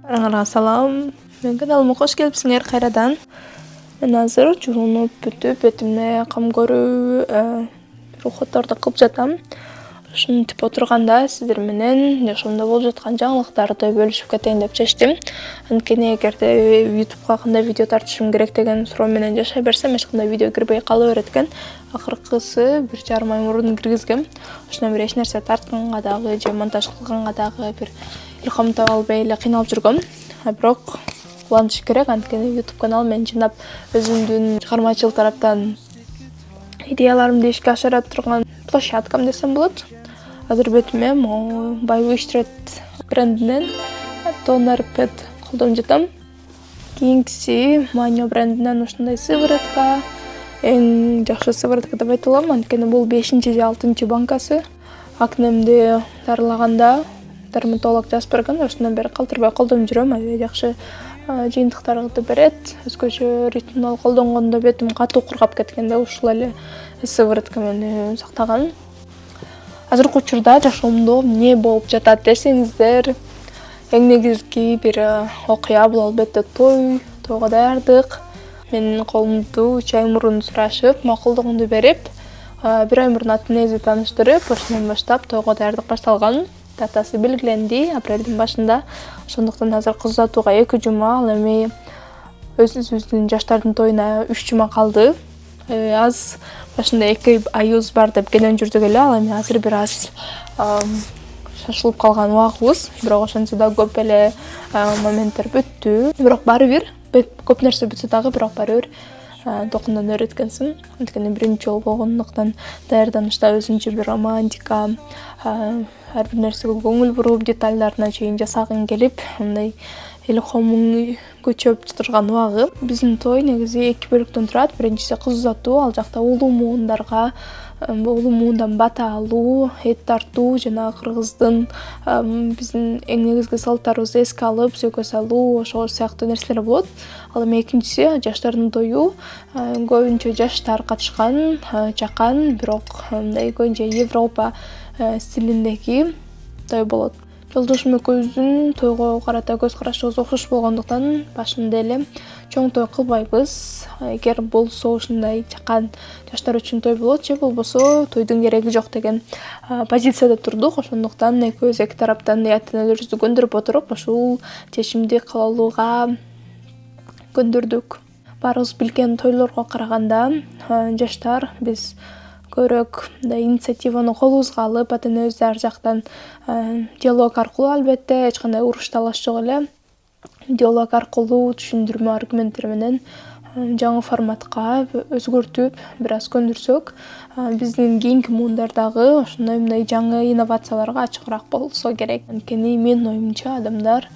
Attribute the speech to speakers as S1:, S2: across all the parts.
S1: Аңарга салам. Мен каналыма кош келипсиңер кайрадан. Мен азыр жуунуп бүтүп, бетимне кам көрүү, бир ухоторду кылып жатам. Ушинтип отурганда сиздер менен жашоомдо болуп жаткан жаңылыктарды бөлүшүп кетейин деп чечтим. Анткени эгерде YouTubeга кандай видео тартышым керек деген суроо менен жашай берсем, эч кандай видео кирбей кала берет экен. Акыркысы 1,5 ай мурун киргизгем. Ошондон бери эч нерсе тартканга дагы же монтаж кылганга дагы бир илхам таба албай эле кыйналып жүргөм. Бирок улантыш керек, анткени YouTube канал мен жыйнап өзүмдүн чыгармачылык тараптан идеяларымды ишке ашыра турган площадкам десем болот. Азыр бетиме могу By Wishtrade брендинен тонер пэд колдонуп жатам. Кийинкиси Manio брендинен ушундай сыворотка. Эң жакшы сыворотка деп айта алам, анткени бул 5-же же 6-чы банкасы. Акнемди дарылаганда дерматолог жазып берген, ошондон бери калтырбай колдонуп жүрөм. Аябай жакшы жыйынтыктарды берет. Өзгөчө ретинол колдонгондо бетим катуу кургап кеткенде ушул эле сыворотка мени сактаган. Азыркы учурда жашоомдо эмне болуп жатат десеңиздер, эң негизги бир окуя бул албетте тойго даярдык. Менин колумду 3 ай мурун сурашып, макулдугунду берип, 1 ай мурун ата-энеси тааныштырып, ошондон баштап тойго даярдык башталган. Датасы белгиленди апрелдин башында. Ошондуктан азыр кыз uzatууга 2 жума, ал эми өзүбүздүн жаштардын тоюна 3 жума калды. Аз башында 2 айыбыз бар деп кенен жүрдүк эле, ал эми азыр бир аз шашылып калган убагыбыз. Бирок ошентсе да көп эле моменттер бүттү. Бирок баары бир көп нерсе бүтсө дагы, бирок баары бир токундан өйрөткөнсүң. Анткени биринчи жолу болгондуктан даярданышта өзүнчө бир романтика, ар бир нерсеге көңүл буруп, детальдарына чейин жасагың келип, мындай илхомуң көчөп турган убагы. Биздин той негизи 2 бөлүктөн турат. Биринчиси кыз uzatуу, ал жакта улуу муундан бата алуу, эт тартуу жана кыргыздын биздин эң негизги салттарыбызды эске алып, сөкө салуу, ошол сыяктуу нерселер болот. Ал эми экинчиси жаштардын тою. Көбүнчө жаштар катышкан, чакан, бирок мындай көбүнчө Европа стилиндеги той болот. Жолдошум экөөбүздүн тойго карата көз карашыбыз окшош болгондуктан башында эле чоң той кылбайбыз. Эгер болсо ушундай чакан жаштар үчүн той болот же болбосо тойдун кереги жок деген позицияда турдук. Ошондуктан экөөбүз эки тараптан ата-энелерибизди көндүрүп отуруп, ушул чечимди кылууга көндүрдүк. Баарыбыз билген тойлорго караганда жаштар биз көбүрөөк мындай инициативаны колубузга алып, ата-энебизди ар жактан диалог аркылуу, албетте эч кандай уруш талаш жок эле, диалог аркылуу түшүндүрмө аргументтер менен жаңы форматка өзгөртүп, бир аз көндүрсөк, биздин кийинки муундар дагы ошондой мындай жаңы инновацияларга ачыгыраак болсо керек. Анткени менин оюмча адамдар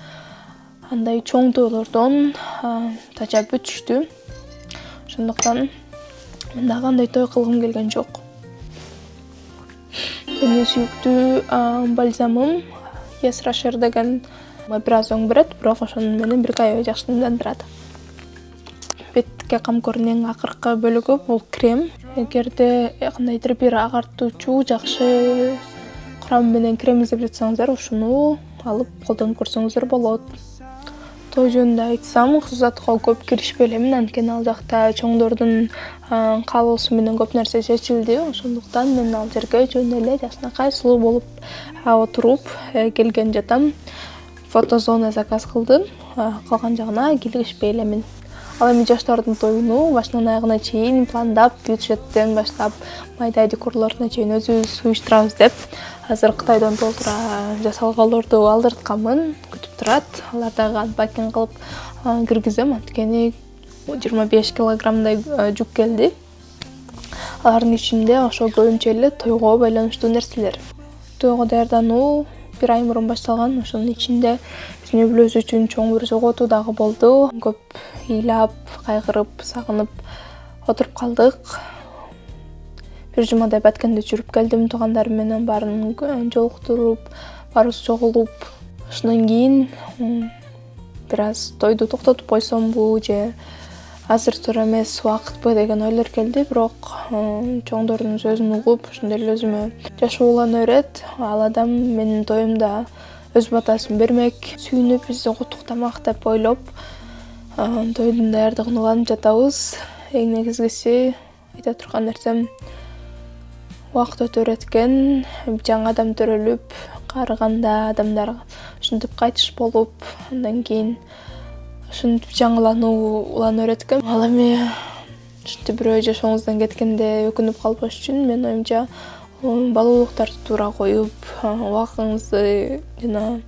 S1: андай чоң тойлордон тажап өтүштү. Ошондуктан мен дагы андай той кылгым келген жок. Менин сүйүктүү бальзамым Yes Rasher деген бир аз оң берет, бирок ошонун менен бирге аябай жакшы дымдандырат. Бетке камкордун эң акыркы бөлүгү бул крем. Эгерде кандайдыр бир агартуучу жакшы курам менен крем издеп жатсаңыздар, ушуну алып колдонуп көрсөңүздөр болот. Той жөнүндө айтсам, кыз uzatууга көп киришпей элемин, анткени ал жакта чоңдордун каалоосу менен көп нерсе чечилди. Ошондуктан мен ал жерге жөн эле жакшынакай сулуу болуп отуруп келген жатам. Фотозона заказ кылдым, калган жагына киришпей элемин. Ал эми жаштардын тоюну башынан аягына чейин пландап, бюджеттен баштап майда декорлоруна чейин өзүбүз уюштурабыз деп азыр Кытайдан толтура жасалгаларды алдыртканмын, күтүп турат. Алар дагы анпакинг кылып киргизем, анткени 25 килограммдай жүк келди. Алардын ичинде ошо көбүнчө эле тойго байланыштуу нерселер. Тойго даярдануу 1 ай мурун башталган. Ошонун ичинде биздин үй-бүлөбүз үчүн чоң бир жоготуу дагы болду. Көп ыйлап, кайгырып, сагынып отуруп калдык. 1 жумадай Баткенде жүрүп келдим, туугандарым менен баарын жолуктуруп, баарыбыз чогулуп. Ошондон кийин бир аз тойду токтотуп койсомбу же азыр туура эмес убакытпы деген ойлор келди, бирок чоңдордун сөзүн угуп, ошондой эле өзүмө жаш уулана берет. Ал адам менин тоюмда өз батасын бермек, сүйүнүп бизди куттуктамак деп ойлоп тойдун даярдыгын уланып жатабыз. Эң негизгиси айта турган нерсем, убакыт өтө берет экен, жаңы адам төрөлүп, карыганда адамдар ушинтип кайтыш болуп, андан кийин ушинтип жаңылануу улана берет экен. Ал эми ушинтип бирөө жашооңуздан кеткенде өкүнүп калбаш үчүн менин оюмча баалуулуктарды туура коюп, убагыңызды жана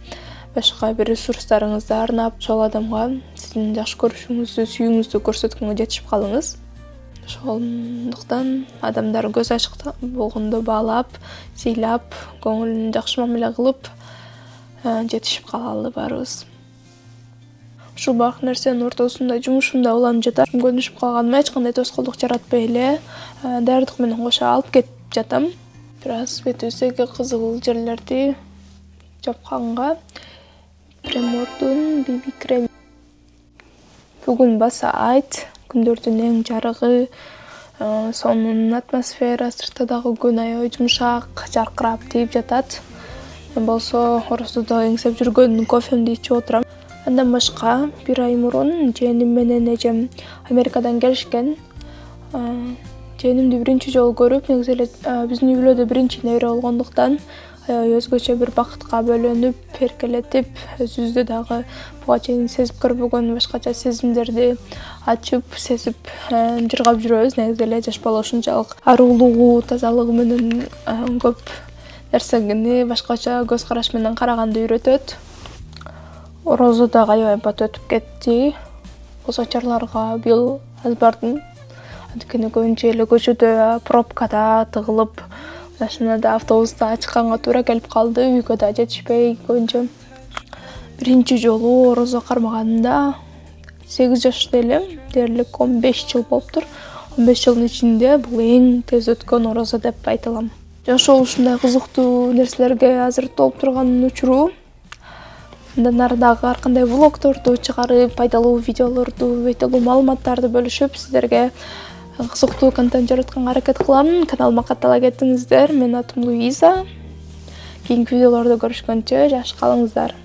S1: башка бир ресурстарыңызды арнап, ошол адамга сиздин жакшы көрүшүңүздү, сүйүүңүздү көрсөткөнгө жетишип калыңыз. Ошондуктан адамдар көз ачык болгондо баалап, сыйлап, көңүлүнө жакшы мамиле кылып жетишип калалы баарыбыз. Ушул баардык нерсенин ортосунда жумушумда уланып жатам. Көнүшүп калганыма эч кандай тоскоолдук жаратпай эле даярдык менен кошо алып кетип жатам. Бир аз бетибиздеги кызыл жерлерди жапканга Премордун BB крем. Бүгүн баса айт, күндөрдүн эң жарыгы, сонун атмосфера, сыртта дагы күн аябай жумшак, жаркырап тийип жатат. Мен болсо орозодо эңсеп жүргөн кофемди ичип отурам. Андан башка бир ай мурун жээним менен эжем Америкадан келишкен. Жээнимди биринчи жолу көрүп, негизи эле биздин үй-бүлөдө биринчи небере болгондуктан аябай өзгөчө бир бакытка бөлөнүп, эркелетип, өзүбүздү дагы буга чейин сезип көрбөгөн башкача сезимдерди ачып, сезип жыргап жүрөбүз. Негизи эле жаш бала ушунчалык аруулугу, тазалыгы менен көп нерсени башкача көз караш менен караганды үйрөтөт. Орозо дагы аябай бат өтүп кетти. Боз ачарларга быйыл аз бардым. Анткени көбүнчө эле көчөдө, пробкада тыгылып, машинада, автобуста чыкканга туура келип калды. Үйгө да жетишпей көбүнчө. Биринчи жолу орозо кармаганымда 8 жашта элем, дээрлик 15 жыл болуптур. 15 жылдын ичинде бул эң тез өткөн орозо деп айта алам. Жашоо ушундай кызыктуу нерселерге азыр толуп турган учуру. Андан ары дагы ар кандай влогдорду чыгарып, пайдалуу видеолорду, пайдалуу маалыматтарды бөлүшүп, сиздерге кызыктуу контент жаратканга аракет кылам. Каналыма каттала кетиңиздер. Менин атым Луиза. Кийинки видеолордо көрүшкөнчө жакшы калыңыздар.